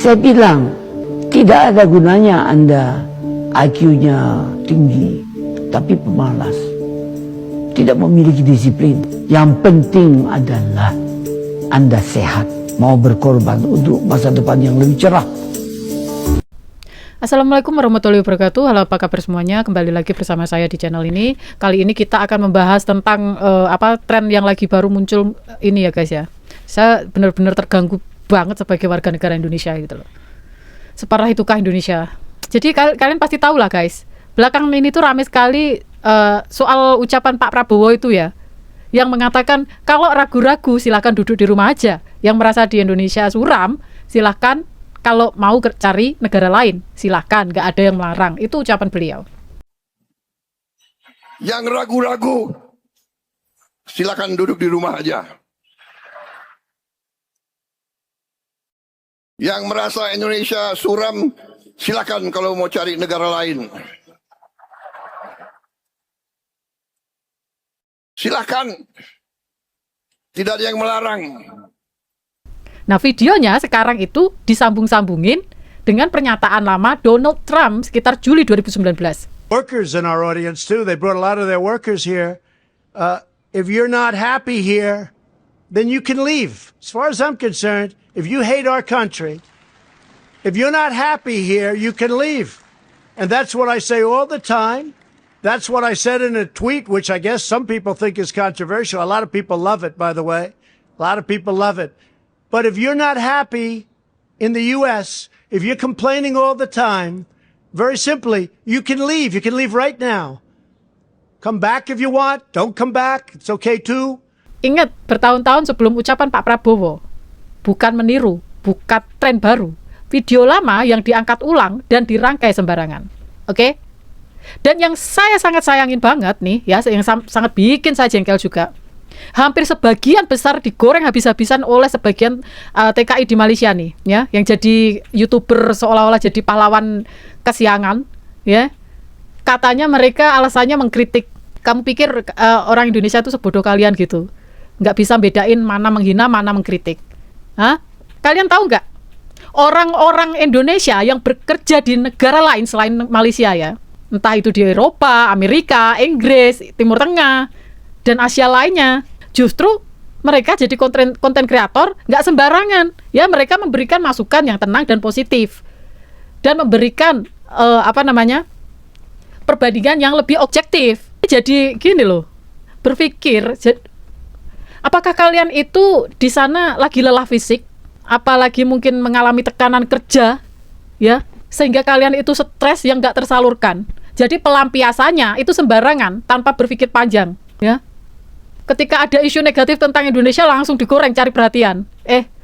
Saya bilang, tidak ada gunanya Anda IQ-nya tinggi, tapi pemalas, tidak memiliki disiplin. Yang penting adalah Anda sehat, mau berkorban untuk masa depan yang lebih cerah. Assalamualaikum warahmatullahi wabarakatuh. Halo, apa kabar semuanya? Kembali lagi bersama saya di channel ini. Kali ini kita akan membahas tentang tren yang lagi baru muncul ini ya guys ya. Saya benar-benar terganggu banget sebagai warga negara Indonesia gitu loh. Separah itukah Indonesia? Jadi kalian pasti tahu lah guys. Belakangan ini tuh ramai sekali soal ucapan Pak Prabowo itu ya, yang mengatakan kalau ragu-ragu silahkan duduk di rumah aja. Yang merasa di Indonesia suram silahkan, kalau mau cari negara lain, silahkan, nggak ada yang melarang. Itu ucapan beliau. Yang ragu-ragu, silakan duduk di rumah aja. Yang merasa Indonesia suram, silakan kalau mau cari negara lain. Silakan, tidak ada yang melarang. Nah, videonya sekarang itu disambung-sambungin dengan pernyataan lama Donald Trump sekitar Juli 2019. Workers in our audience too. They brought a lot of their workers here. If you're not happy here, then you can leave. As far as I'm concerned, if you hate our country, if you're not happy here, you can leave. And that's what I say all the time. That's what I said in a tweet, which I guess some people think is controversial. A lot of people love it, by the way. A lot of people love it. But if you're not happy in the U.S., if you're complaining all the time, very simply, you can leave. You can leave right now. Come back if you want. Don't come back. It's okay too. Ingat, bertahun-tahun sebelum ucapan Pak Prabowo, bukan meniru, bukan tren baru. Video lama yang diangkat ulang dan dirangkai sembarangan. Oke? Dan yang saya sangat sayangin banget nih, ya, yang sangat bikin saya jengkel juga, hampir sebagian besar digoreng habis-habisan oleh sebagian TKI di Malaysia nih, ya, yang jadi YouTuber seolah-olah jadi pahlawan kesiangan, ya. Katanya mereka alasannya mengkritik. Kamu pikir orang Indonesia itu sebodoh kalian gitu? Nggak bisa bedain mana menghina, mana mengkritik. Hah? Kalian tahu nggak? Orang-orang Indonesia yang bekerja di negara lain selain Malaysia ya, entah itu di Eropa, Amerika, Inggris, Timur Tengah, dan Asia lainnya, justru mereka jadi konten kreator nggak sembarangan, ya. Mereka memberikan masukan yang tenang dan positif dan memberikan perbandingan yang lebih objektif. Jadi gini loh, berpikir, apakah kalian itu di sana lagi lelah fisik, apalagi mungkin mengalami tekanan kerja, ya, sehingga kalian itu stres yang nggak tersalurkan. Jadi pelampiasannya itu sembarangan tanpa berpikir panjang, ya. Ketika ada isu negatif tentang Indonesia langsung digoreng cari perhatian.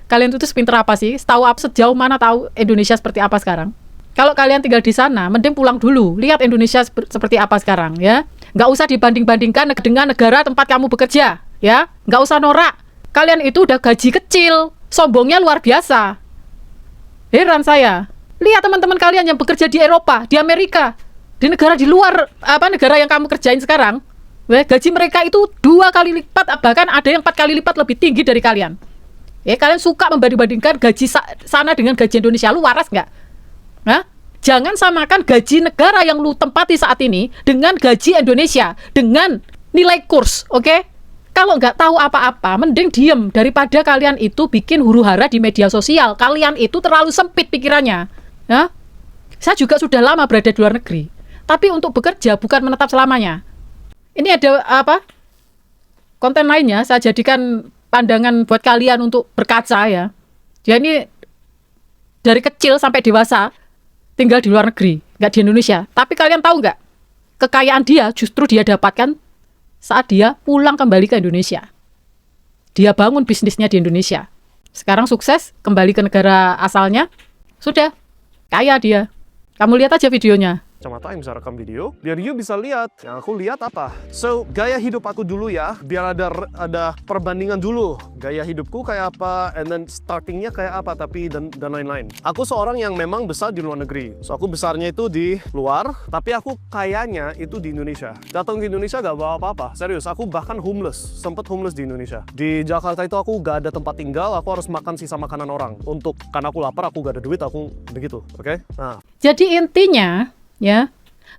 Kalian itu sepinter apa sih? Tahu apa, sejauh mana tahu Indonesia seperti apa sekarang? Kalau kalian tinggal di sana, mending pulang dulu. Lihat Indonesia seperti apa sekarang, ya. Nggak usah dibanding-bandingkan dengan negara tempat kamu bekerja, ya. Nggak usah norak. Kalian itu udah gaji kecil, sombongnya luar biasa. Heran saya. Lihat teman-teman kalian yang bekerja di Eropa, di Amerika, di negara di luar negara yang kamu kerjain sekarang. Gaji mereka itu 2 kali lipat, bahkan ada yang 4 kali lipat lebih tinggi dari kalian. Kalian suka membanding-bandingkan gaji sana dengan gaji Indonesia. Lu waras nggak? Nah, jangan samakan gaji negara yang lu tempati saat ini dengan gaji Indonesia, dengan nilai kurs, oke? Kalau nggak tahu apa-apa, mending diem daripada kalian itu bikin huru-hara di media sosial. Kalian itu terlalu sempit pikirannya. Ya? Saya juga sudah lama berada di luar negeri, tapi untuk bekerja bukan menetap selamanya. Ini ada konten lainnya, saya jadikan pandangan buat kalian untuk berkaca ya. Dia ini dari kecil sampai dewasa tinggal di luar negeri, nggak di Indonesia. Tapi kalian tahu nggak, kekayaan dia justru dia dapatkan saat dia pulang kembali ke Indonesia. Dia bangun bisnisnya di Indonesia. Sekarang sukses, kembali ke negara asalnya, sudah, kaya dia. Kamu lihat aja videonya. kacamata yang bisa rekam video, biar you bisa lihat yang aku lihat apa. So, gaya hidup aku dulu ya, biar ada perbandingan dulu. Gaya hidupku kayak apa, and then startingnya kayak apa, tapi dan lain-lain. Aku seorang yang memang besar di luar negeri. So, aku besarnya itu di luar, tapi aku kayanya itu di Indonesia. Datang ke Indonesia gak bawa apa-apa. Serius, aku bahkan homeless. Sempet homeless di Indonesia. Di Jakarta itu aku gak ada tempat tinggal, aku harus makan sisa makanan orang. Karena aku lapar, aku gak ada duit, aku begitu, oke? Nah. Jadi intinya, ya,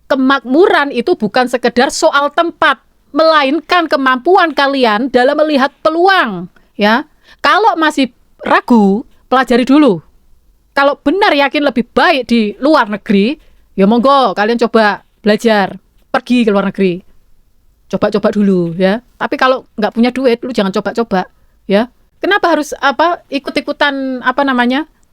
kemakmuran itu bukan sekedar soal tempat, melainkan kemampuan kalian dalam melihat peluang, ya. Kalau masih ragu, pelajari dulu. Kalau benar yakin lebih baik di luar negeri, ya monggo kalian coba belajar, pergi ke luar negeri. Coba-coba dulu, ya. Tapi kalau nggak punya duit, lu jangan coba-coba, ya. Kenapa harus ikut-ikutan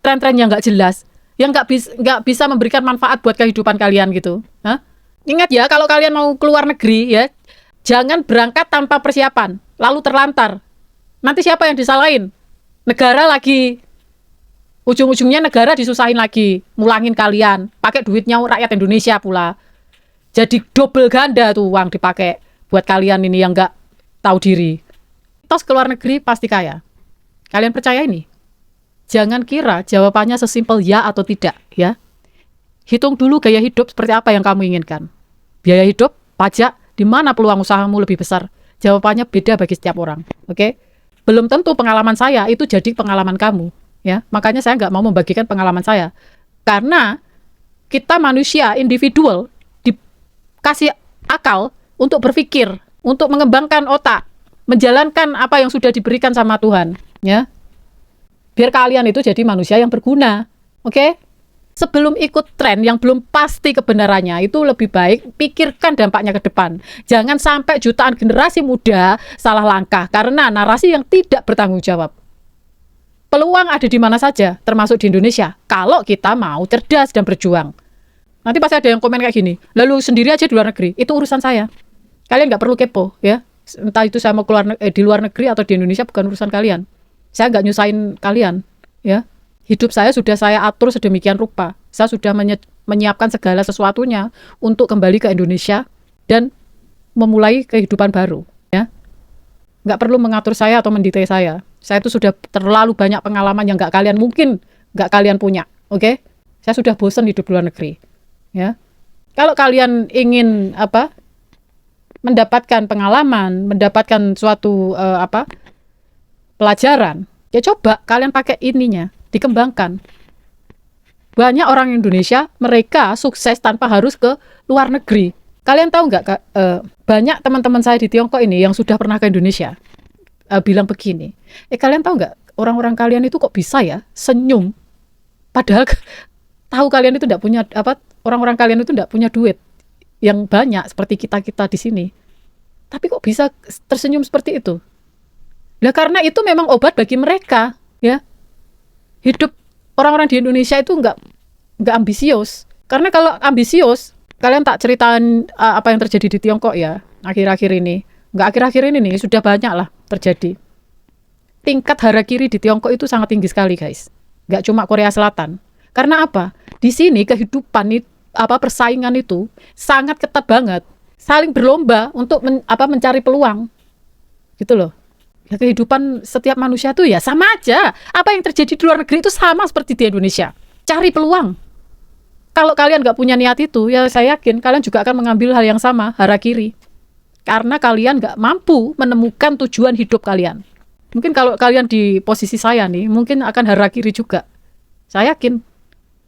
tren-tren yang nggak jelas, yang nggak bisa memberikan manfaat buat kehidupan kalian gitu? Hah? Ingat ya, kalau kalian mau keluar negeri ya, jangan berangkat tanpa persiapan, lalu terlantar. Nanti siapa yang disalahin? Negara lagi, ujung-ujungnya negara disusahin lagi, mulangin kalian, pakai duitnya rakyat Indonesia pula. Jadi double ganda tuh uang dipakai buat kalian ini yang nggak tahu diri. Tos keluar negeri pasti kaya. Kalian percaya ini? Jangan kira jawabannya sesimpel ya atau tidak, ya. Hitung dulu gaya hidup seperti apa yang kamu inginkan. Biaya hidup, pajak, di mana peluang usahamu lebih besar? Jawabannya beda bagi setiap orang, oke? Belum tentu pengalaman saya itu jadi pengalaman kamu, ya. Makanya saya nggak mau membagikan pengalaman saya. Karena kita manusia individual dikasih akal untuk berpikir, untuk mengembangkan otak, menjalankan apa yang sudah diberikan sama Tuhan, ya. Biar kalian itu jadi manusia yang berguna, oke? Sebelum ikut tren yang belum pasti kebenarannya, itu lebih baik pikirkan dampaknya ke depan. Jangan sampai jutaan generasi muda salah langkah karena narasi yang tidak bertanggung jawab. Peluang ada di mana saja, termasuk di Indonesia, kalau kita mau cerdas dan berjuang. Nanti pasti ada yang komen kayak gini, lalu sendiri aja di luar negeri, itu urusan saya. Kalian nggak perlu kepo, ya. Entah itu saya mau di luar negeri atau di Indonesia, bukan urusan kalian. Saya nggak nyusahin kalian, ya. Hidup saya sudah saya atur sedemikian rupa. Saya sudah menyiapkan segala sesuatunya untuk kembali ke Indonesia dan memulai kehidupan baru, ya. Nggak perlu mengatur saya atau mendikte saya. Saya itu sudah terlalu banyak pengalaman yang nggak kalian punya, oke? Saya sudah bosan hidup di luar negeri, ya. Kalau kalian ingin mendapatkan pengalaman, mendapatkan suatu pelajaran, ya coba kalian pakai ininya, dikembangkan. Banyak orang Indonesia, mereka sukses tanpa harus ke luar negeri. Kalian tahu nggak, banyak teman-teman saya di Tiongkok ini yang sudah pernah ke Indonesia, bilang begini, kalian tahu nggak, orang-orang kalian itu kok bisa ya senyum, padahal tahu kalian itu nggak punya orang-orang kalian itu nggak punya duit yang banyak seperti kita di sini, tapi kok bisa tersenyum seperti itu? Nah, karena itu memang obat bagi mereka, ya. Hidup orang-orang di Indonesia itu nggak ambisius. Karena kalau ambisius, kalian tak ceritain apa yang terjadi di Tiongkok ya akhir-akhir ini. Nggak akhir-akhir ini nih, sudah banyak lah terjadi. Tingkat harakiri di Tiongkok itu sangat tinggi sekali, guys. Nggak cuma Korea Selatan. Karena apa? Di sini kehidupan persaingan itu sangat ketat banget. Saling berlomba untuk mencari peluang. Gitu loh. Ya, kehidupan setiap manusia itu ya sama aja. Apa yang terjadi di luar negeri itu sama seperti di Indonesia. Cari peluang. Kalau kalian nggak punya niat itu, ya saya yakin kalian juga akan mengambil hal yang sama, harakiri. Karena kalian nggak mampu menemukan tujuan hidup kalian. Mungkin kalau kalian di posisi saya nih, mungkin akan harakiri juga. Saya yakin.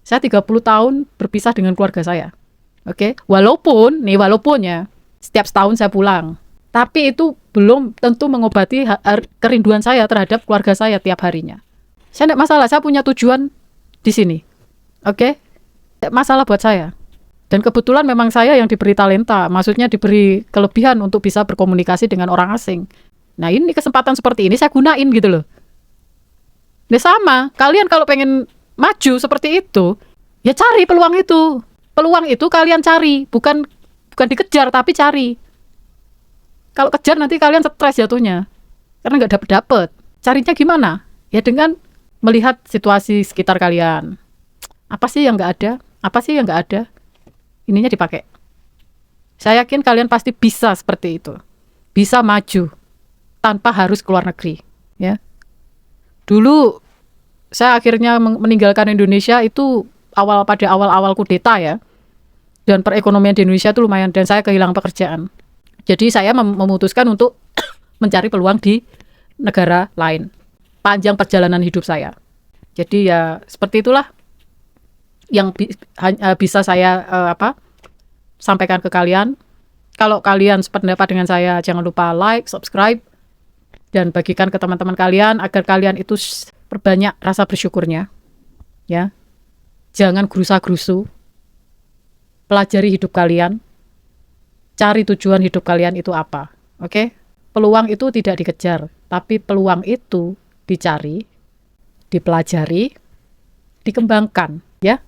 Saya 30 tahun berpisah dengan keluarga saya. Oke? Walaupun ya, setiap setahun saya pulang. Tapi itu belum tentu mengobati kerinduan saya terhadap keluarga saya tiap harinya. Saya tidak masalah, saya punya tujuan di sini. Oke? Tidak masalah buat saya. Dan kebetulan memang saya yang diberi talenta, maksudnya diberi kelebihan untuk bisa berkomunikasi dengan orang asing. Nah, ini kesempatan seperti ini saya gunain gitu loh. Nah, sama, kalian kalau pengen maju seperti itu, ya cari peluang itu. Peluang itu kalian cari, bukan dikejar tapi cari. Kalau kejar nanti kalian stres jatuhnya. Karena nggak dapet-dapet. Carinya gimana? Ya dengan melihat situasi sekitar kalian. Apa sih yang nggak ada? Apa sih yang nggak ada? ininya dipakai. Saya yakin kalian pasti bisa seperti itu. Bisa maju tanpa harus keluar negeri, ya. Dulu saya akhirnya meninggalkan Indonesia itu pada awal-awal kudeta ya. Dan perekonomian di Indonesia itu lumayan, dan saya kehilangan pekerjaan. Jadi saya memutuskan untuk mencari peluang di negara lain. Panjang perjalanan hidup saya. Jadi ya seperti itulah yang bisa saya sampaikan ke kalian. Kalau kalian sependapat dengan saya, jangan lupa like, subscribe, dan bagikan ke teman-teman kalian agar kalian itu perbanyak rasa bersyukurnya. Ya, jangan gerusa-gerusu. Pelajari hidup kalian. Cari tujuan hidup kalian itu apa. Oke? Peluang itu tidak dikejar, tapi peluang itu dicari, dipelajari, dikembangkan. Ya.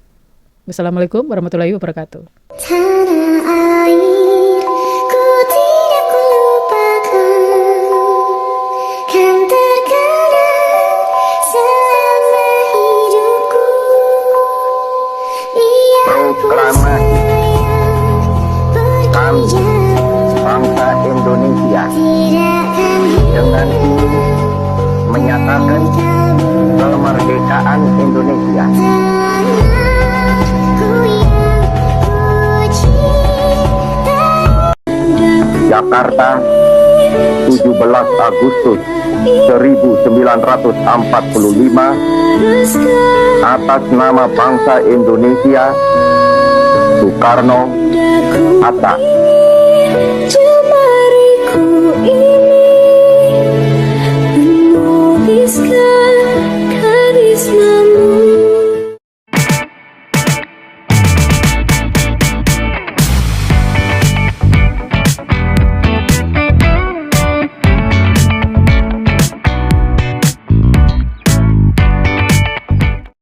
Wassalamualaikum warahmatullahi wabarakatuh. Tanah air, ku tidak kulupakan, kan terkenang selama hidupku. Proklamasi kami bangsa Indonesia dengan ini menyatakan kemerdekaan Indonesia. Jakarta, 17 Agustus 1945, atas nama bangsa Indonesia, Soekarno, Hatta.